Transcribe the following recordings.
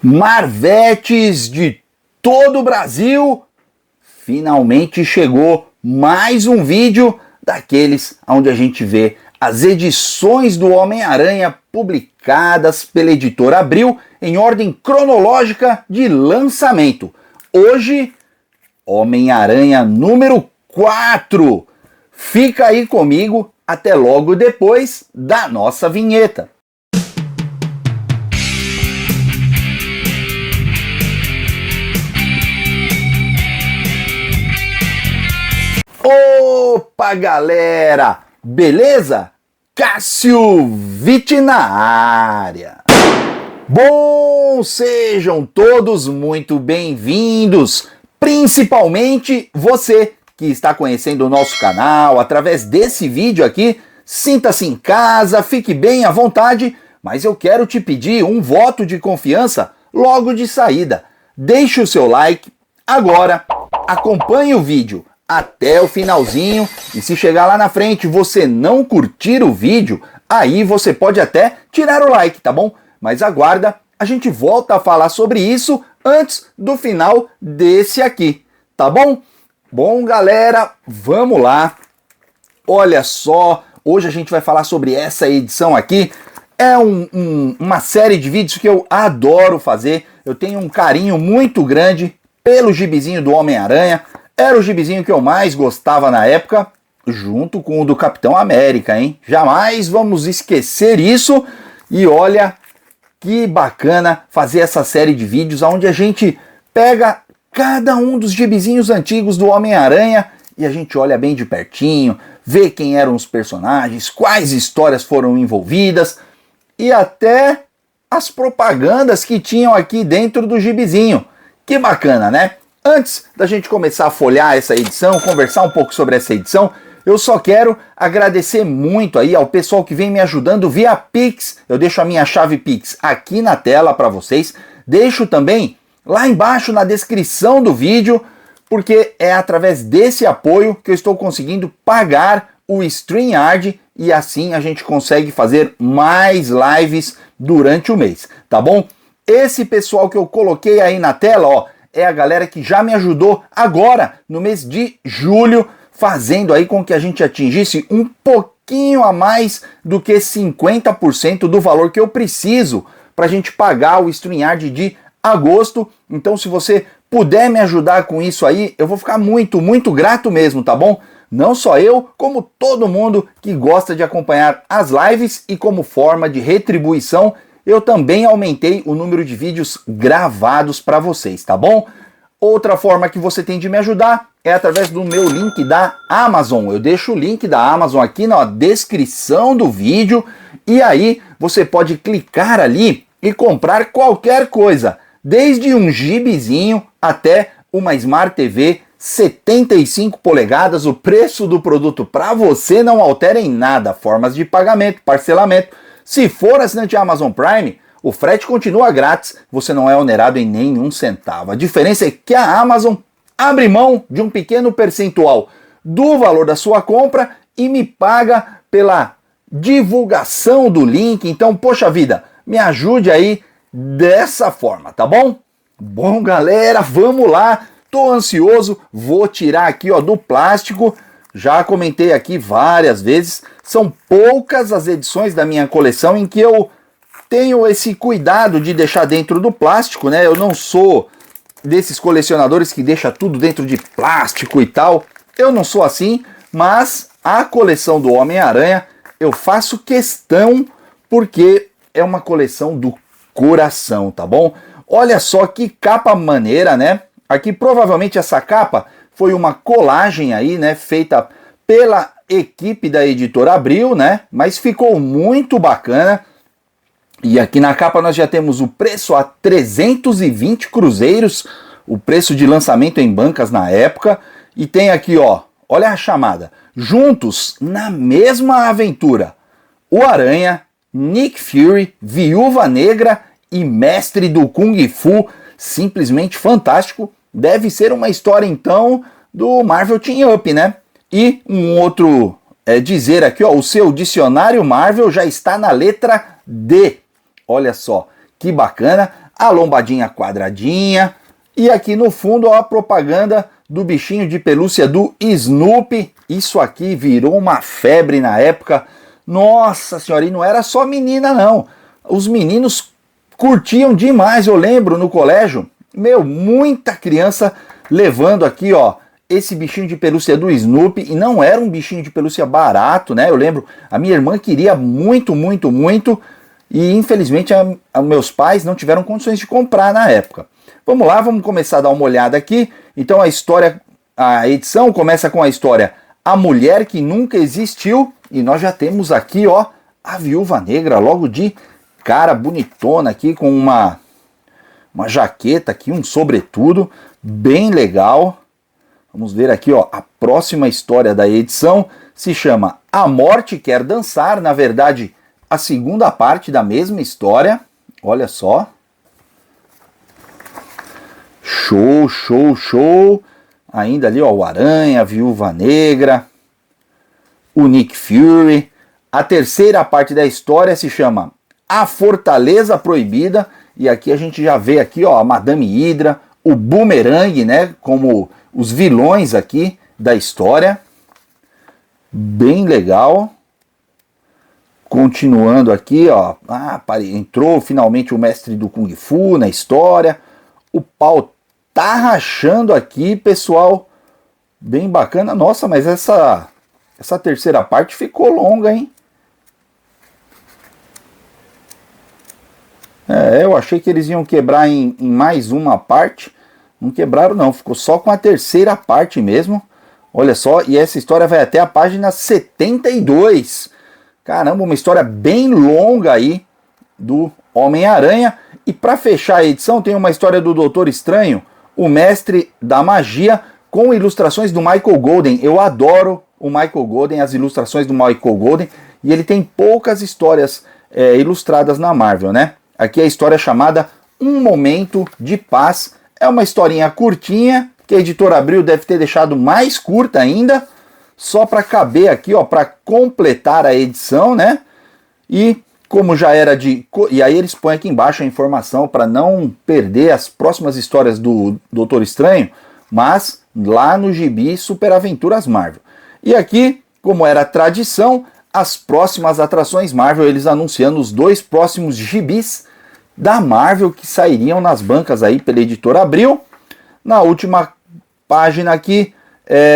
Marvetes de todo o Brasil, finalmente chegou mais um vídeo daqueles onde a gente vê as edições do Homem-Aranha publicadas pela editora Abril em ordem cronológica de lançamento. Hoje, Homem-Aranha número 4. Fica aí comigo até logo depois da nossa vinheta. Opa, galera! Beleza? Cássio Vitti na área. Bom, sejam todos muito bem-vindos, principalmente você que está conhecendo o nosso canal através desse vídeo aqui. Sinta-se em casa, fique bem à vontade, mas eu quero te pedir um voto de confiança logo de saída. Deixe o seu like agora, acompanhe o vídeo até o finalzinho, e se chegar lá na frente você não curtir o vídeo, aí você pode até tirar o like, tá bom? Mas aguarda, a gente volta a falar sobre isso antes do final desse aqui, tá bom? Bom, galera, vamos lá. Olha só, hoje a gente vai falar sobre essa edição aqui. É uma série de vídeos que eu adoro fazer. Eu tenho um carinho muito grande pelo gibizinho do Homem-Aranha. Era o gibizinho que eu mais gostava na época, junto com o do Capitão América, hein? Jamais vamos esquecer isso. E olha que bacana fazer essa série de vídeos onde a gente pega cada um dos gibizinhos antigos do Homem-Aranha e a gente olha bem de pertinho, vê quem eram os personagens, quais histórias foram envolvidas e até as propagandas que tinham aqui dentro do gibizinho. Que bacana, né? Antes da gente começar a folhear essa edição, conversar um pouco sobre essa edição, eu só quero agradecer muito aí ao pessoal que vem me ajudando via Pix. Eu deixo a minha chave Pix aqui na tela para vocês. Deixo também lá embaixo na descrição do vídeo, porque é através desse apoio que eu estou conseguindo pagar o StreamYard e assim a gente consegue fazer mais lives durante o mês, tá bom? Esse pessoal que eu coloquei aí na tela, ó, é a galera que já me ajudou agora, no mês de julho, fazendo aí com que a gente atingisse um pouquinho a mais do que 50% do valor que eu preciso para a gente pagar o StreamYard de agosto. Então, se você puder me ajudar com isso aí, eu vou ficar muito, muito grato mesmo, tá bom? Não só eu, como todo mundo que gosta de acompanhar as lives, e como forma de retribuição, eu também aumentei o número de vídeos gravados para vocês, tá bom? Outra forma que você tem de me ajudar é através do meu link da Amazon. Eu deixo o link da Amazon aqui na descrição do vídeo e aí você pode clicar ali e comprar qualquer coisa, desde um gibizinho até uma Smart TV 75 polegadas. O preço do produto para você não altera em nada, formas de pagamento, parcelamento. Se for assinante Amazon Prime, o frete continua grátis, você não é onerado em nenhum centavo. A diferença é que a Amazon abre mão de um pequeno percentual do valor da sua compra e me paga pela divulgação do link. Então, poxa vida, me ajude aí dessa forma, tá bom? Bom, galera, vamos lá. Tô ansioso, vou tirar aqui, ó, do plástico. Já comentei aqui várias vezes, são poucas as edições da minha coleção em que eu tenho esse cuidado de deixar dentro do plástico, né? Eu não sou desses colecionadores que deixa tudo dentro de plástico e tal. Eu não sou assim, mas a coleção do Homem-Aranha eu faço questão porque é uma coleção do coração, tá bom? Olha só que capa maneira, né? Aqui provavelmente essa capa foi uma colagem aí, né, feita pela equipe da editora Abril, né, mas ficou muito bacana. E aqui na capa nós já temos o preço a 320 cruzeiros, o preço de lançamento em bancas na época. E tem aqui, ó, olha a chamada, juntos na mesma aventura, o Aranha, Nick Fury, Viúva Negra e Mestre do Kung Fu. Simplesmente fantástico. Deve ser uma história, então, do Marvel Team Up, né? E um outro dizer aqui, ó, o seu dicionário Marvel já está na letra D. Olha só, que bacana. a lombadinha quadradinha. E aqui no fundo, ó, a propaganda do bichinho de pelúcia do Snoopy. Isso aqui virou uma febre na época. Nossa senhora, e não era só menina não. Os meninos curtiam demais, eu lembro no colégio. Meu, muita criança levando aqui, ó, esse bichinho de pelúcia do Snoopy. E não era um bichinho de pelúcia barato, né? Eu lembro, a minha irmã queria muito, muito, muito. E infelizmente meus pais não tiveram condições de comprar na época. Vamos lá, vamos começar a dar uma olhada aqui. Então a edição começa com a história A Mulher que Nunca Existiu. E nós já temos aqui, ó, a Viúva Negra logo de cara, bonitona aqui, com uma jaqueta aqui, um sobretudo, bem legal. Vamos ver aqui, ó, a próxima história da edição se chama A Morte Quer Dançar. Na verdade, a segunda parte da mesma história. Olha só. Show, show, show. Ainda ali, ó, o Aranha, a Viúva Negra, o Nick Fury. A terceira parte da história se chama A Fortaleza Proibida. E aqui a gente já vê aqui, ó, a Madame Hydra, o Boomerang, né, como os vilões aqui da história. Bem legal. Continuando aqui, ó, entrou finalmente o mestre do Kung Fu na história. O pau tá rachando aqui, pessoal. Bem bacana. Nossa, mas essa terceira parte ficou longa, hein? Eu achei que eles iam quebrar em mais uma parte. Não quebraram não, ficou só com a terceira parte mesmo. Olha só, e essa história vai até a página 72. Caramba, uma história bem longa aí do Homem-Aranha. E para fechar a edição tem uma história do Doutor Estranho, o Mestre da Magia, com ilustrações do Michael Golden. Eu adoro o Michael Golden, as ilustrações do Michael Golden. E ele tem poucas histórias ilustradas na Marvel, né? Aqui a história chamada Um Momento de Paz. É uma historinha curtinha, que a Editora Abril deve ter deixado mais curta ainda, só para caber aqui, ó, para completar a edição, né? E como já era e aí eles põem aqui embaixo a informação para não perder as próximas histórias do Doutor Estranho, mas lá no gibi Super Aventuras Marvel. E aqui, como era tradição, as próximas atrações Marvel, eles anunciando os 2 próximos gibis da Marvel que sairiam nas bancas aí pela Editora Abril. Na última página aqui,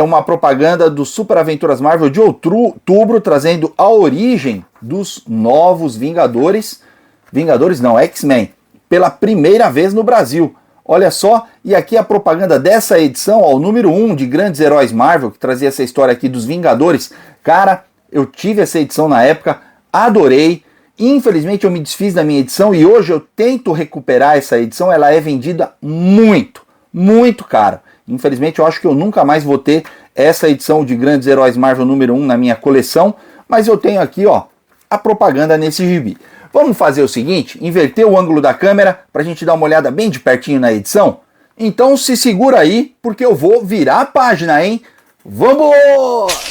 uma propaganda do Super Aventuras Marvel de outubro, trazendo a origem dos novos Vingadores. Vingadores não, X-Men, pela primeira vez no Brasil. Olha só, e aqui a propaganda dessa edição, ó, o número 1 de Grandes Heróis Marvel, que trazia essa história aqui dos Vingadores. Cara, eu tive essa edição na época, adorei. Infelizmente eu me desfiz da minha edição e hoje eu tento recuperar essa edição. Ela é vendida muito, muito cara. Infelizmente eu acho que eu nunca mais vou ter essa edição de Grandes Heróis Marvel número 1 na minha coleção, mas eu tenho aqui, ó, a propaganda nesse gibi. Vamos fazer o seguinte, inverter o ângulo da câmera para a gente dar uma olhada bem de pertinho na edição? Então se segura aí, porque eu vou virar a página, hein? Vamos!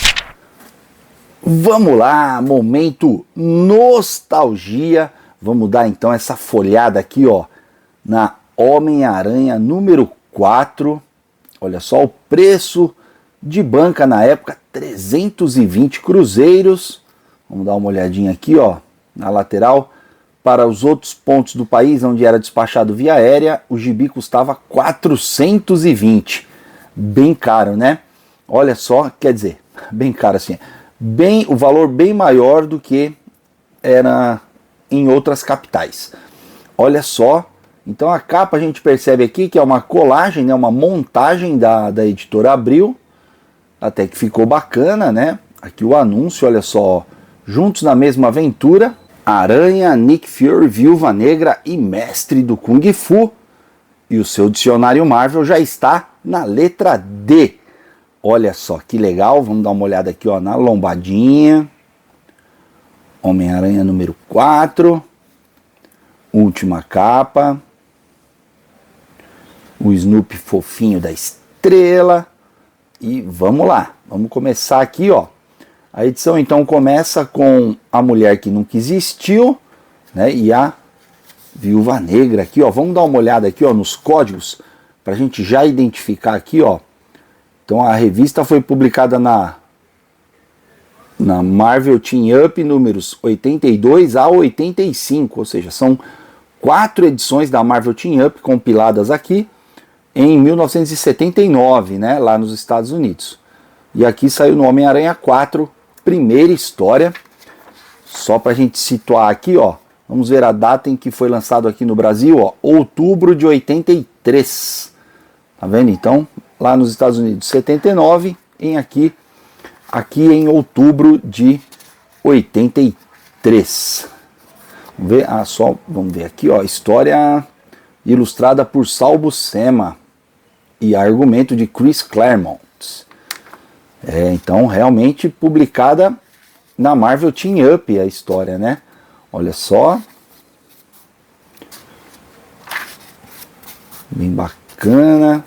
Vamos lá, momento nostalgia. Vamos dar então essa folhada aqui, ó, na Homem-Aranha número 4. Olha só o preço de banca na época, 320 cruzeiros. Vamos dar uma olhadinha aqui, ó, na lateral. Para os outros pontos do país onde era despachado via aérea, o gibi custava 420. Bem caro, né? Olha só, quer dizer, bem caro assim. O valor bem maior do que era em outras capitais. Olha só, então a capa a gente percebe aqui que é uma colagem, né, uma montagem da Editora Abril, até que ficou bacana, né? Aqui o anúncio, olha só, juntos na mesma aventura, Aranha, Nick Fury, Viúva Negra e Mestre do Kung Fu. E o seu dicionário Marvel já está na letra D. Olha só que legal, vamos dar uma olhada aqui, ó, na lombadinha. Homem-Aranha número 4. Última capa. O Snoopy fofinho da estrela. E vamos lá, vamos começar aqui, ó. A edição então começa com a mulher que nunca existiu, né, e a Viúva Negra aqui, ó. Vamos dar uma olhada aqui, ó, nos códigos, pra gente já identificar aqui, ó. Então a revista foi publicada na Marvel Team Up números 82 a 85, ou seja, são 4 edições da Marvel Team Up compiladas aqui em 1979, né, lá nos Estados Unidos. E aqui saiu no Homem-Aranha 4, primeira história. Só pra gente situar aqui, ó. Vamos ver a data em que foi lançado aqui no Brasil, ó, outubro de 83. Tá vendo? Então, lá nos Estados Unidos, 79, aqui em outubro de 83. Vamos ver, vamos ver aqui, ó, história ilustrada por Sal Buscema e argumento de Chris Claremont. Então, realmente publicada na Marvel Team Up a história, né? Olha só. Bem bacana.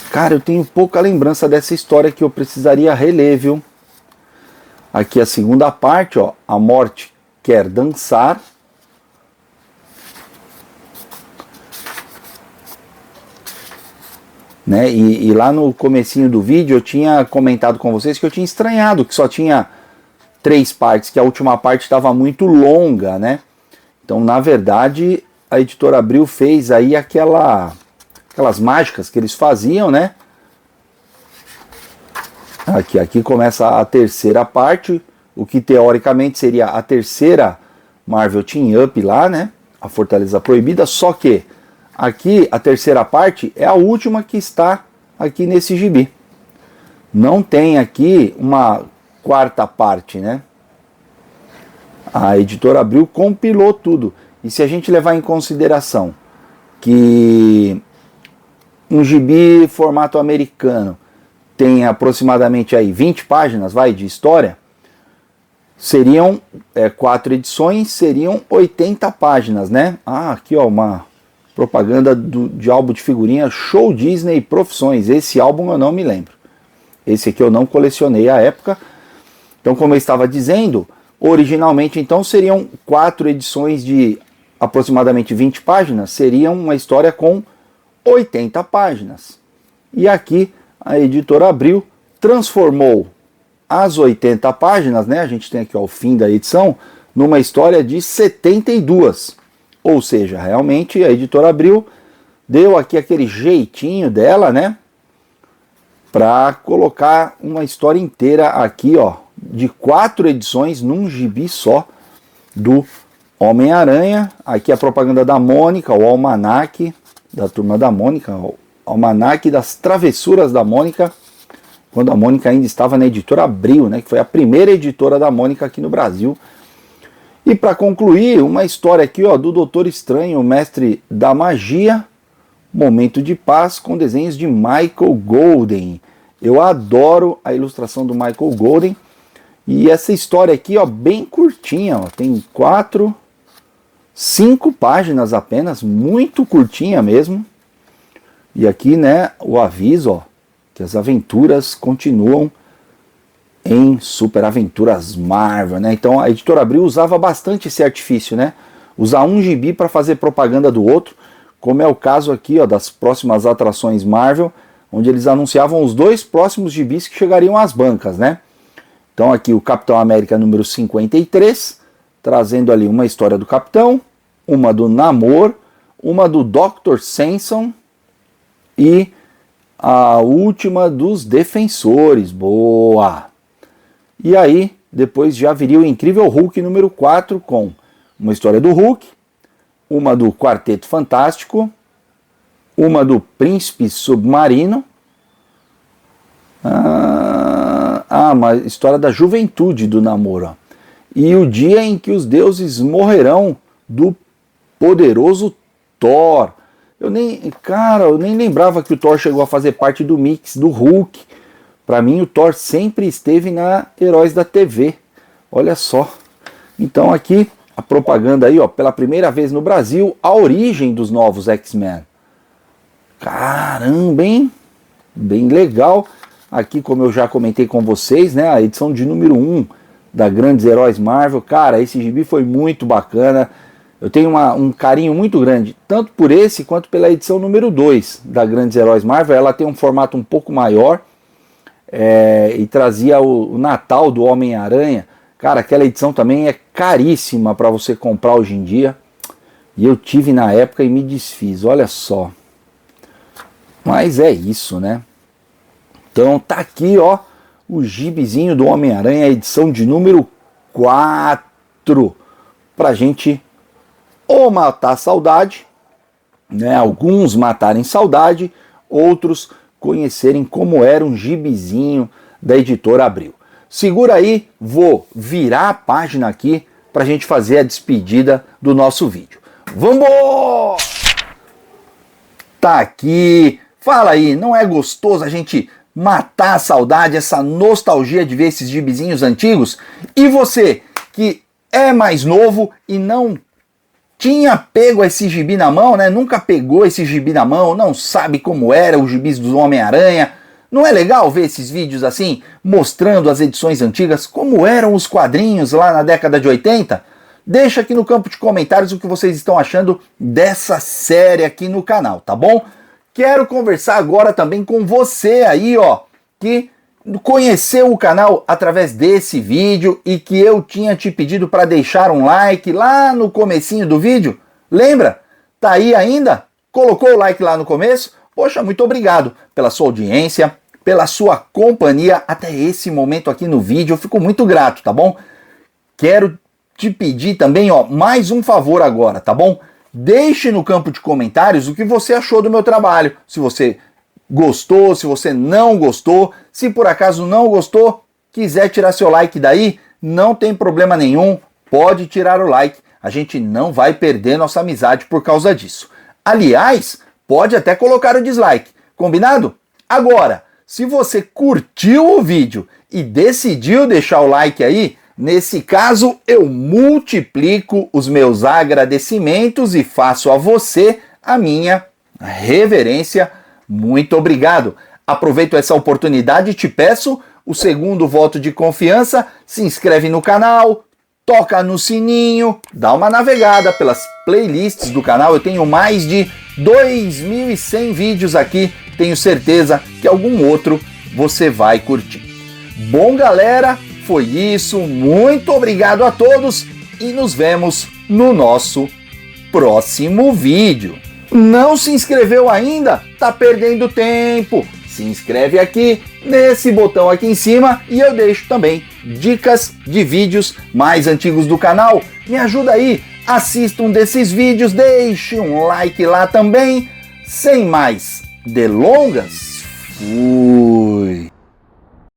Cara, eu tenho pouca lembrança dessa história que eu precisaria reler, viu? Aqui a segunda parte, ó. A morte quer dançar. Né? E lá no comecinho do vídeo eu tinha comentado com vocês que eu tinha estranhado que só tinha 3 partes, que a última parte estava muito longa, né? Então, na verdade, a Editora Abril fez aí aquelas mágicas que eles faziam, né? Aqui começa a terceira parte, o que teoricamente seria a terceira Marvel Team Up lá, né? A Fortaleza Proibida, só que aqui a terceira parte é a última que está aqui nesse gibi. Não tem aqui uma quarta parte, né? A Editora Abril compilou tudo. E se a gente levar em consideração que um gibi formato americano tem aproximadamente aí 20 páginas, de história, seriam 4 edições, seriam 80 páginas, né? Aqui ó, uma propaganda de álbum de figurinha Show Disney Profissões. Esse álbum eu não me lembro. Esse aqui eu não colecionei à época. Então, como eu estava dizendo, originalmente então seriam 4 edições de aproximadamente 20 páginas, seriam uma história com 80 páginas. E aqui a Editora Abril transformou as 80 páginas, né? A gente tem aqui ó, o fim da edição, numa história de 72. Ou seja, realmente a Editora Abril deu aqui aquele jeitinho dela, né? Para colocar uma história inteira aqui, ó, de 4 edições num gibi só do Homem-Aranha. Aqui a propaganda da Mônica, o almanaque da Turma da Mônica, o almanaque das travessuras da Mônica, quando a Mônica ainda estava na Editora Abril, né, que foi a primeira editora da Mônica aqui no Brasil. E para concluir, uma história aqui ó, do Doutor Estranho, o Mestre da Magia, Momento de Paz, com desenhos de Michael Golden. Eu adoro a ilustração do Michael Golden. E essa história aqui, ó, bem curtinha, ó, tem 5 páginas apenas, muito curtinha mesmo. E aqui, né, o aviso, ó, que as aventuras continuam em Super Aventuras Marvel, né? Então a Editora Abril usava bastante esse artifício, né? Usar um gibi para fazer propaganda do outro, como é o caso aqui, ó, das próximas atrações Marvel, onde eles anunciavam os 2 próximos gibis que chegariam às bancas, né? Então aqui o Capitão América número 53, trazendo ali uma história do Capitão, uma do Namor, uma do Dr. Samson e a última dos Defensores. Boa! E aí, depois já viria o Incrível Hulk número 4 com uma história do Hulk, uma do Quarteto Fantástico, uma do Príncipe Submarino, uma história da juventude do Namor, e o dia em que os deuses morrerão do poderoso Thor. Eu nem lembrava que o Thor chegou a fazer parte do mix do Hulk. Para mim o Thor sempre esteve na Heróis da TV. Olha só. Então aqui a propaganda aí, ó, pela primeira vez no Brasil, a origem dos novos X-Men. Caramba, hein? Bem legal. Aqui, como eu já comentei com vocês, né, a edição de número 1 da Grandes Heróis Marvel. Cara, esse gibi foi muito bacana. Eu tenho um carinho muito grande, tanto por esse quanto pela edição número 2 da Grandes Heróis Marvel. Ela tem um formato um pouco maior e trazia o Natal do Homem-Aranha. Cara, aquela edição também é caríssima para você comprar hoje em dia. E eu tive na época e me desfiz, olha só. Mas é isso, né? Então tá aqui, ó, o gibizinho do Homem-Aranha, edição de número 4. Pra gente ou matar a saudade, né? Alguns matarem saudade, outros conhecerem como era um gibizinho da editora Abril. Segura aí, vou virar a página aqui pra gente fazer a despedida do nosso vídeo. Vambora! Tá aqui. Fala aí, não é gostoso a gente matar a saudade, essa nostalgia de ver esses gibizinhos antigos? E você que é mais novo e não tinha pego esse gibi na mão, né? Nunca pegou esse gibi na mão, não sabe como era os gibis do Homem-Aranha. Não é legal ver esses vídeos assim, mostrando as edições antigas, como eram os quadrinhos lá na década de 80? Deixa aqui no campo de comentários o que vocês estão achando dessa série aqui no canal, tá bom? Quero conversar agora também com você aí, ó, que conheceu o canal através desse vídeo e que eu tinha te pedido para deixar um like lá no comecinho do vídeo. Lembra? Tá aí ainda? Colocou o like lá no começo? Poxa, muito obrigado pela sua audiência, pela sua companhia até esse momento aqui no vídeo. Eu fico muito grato, tá bom? Quero te pedir também, ó, mais um favor agora, tá bom? Deixe no campo de comentários o que você achou do meu trabalho. Se você gostou, se você não gostou. Se por acaso não gostou, quiser tirar seu like daí, não tem problema nenhum. Pode tirar o like. A gente não vai perder nossa amizade por causa disso. Aliás, pode até colocar o dislike. Combinado? Agora, se você curtiu o vídeo e decidiu deixar o like aí, nesse caso, eu multiplico os meus agradecimentos e faço a você a minha reverência. Muito obrigado. Aproveito essa oportunidade e te peço o segundo voto de confiança. Se inscreve no canal, toca no sininho, dá uma navegada pelas playlists do canal. Eu tenho mais de 2.100 vídeos aqui. Tenho certeza que algum outro você vai curtir. Bom, galera, foi isso. Muito obrigado a todos e nos vemos no nosso próximo vídeo. Não se inscreveu ainda? Tá perdendo tempo. Se inscreve aqui nesse botão aqui em cima e eu deixo também dicas de vídeos mais antigos do canal. Me ajuda aí, assista um desses vídeos, deixe um like lá também. Sem mais delongas, fui!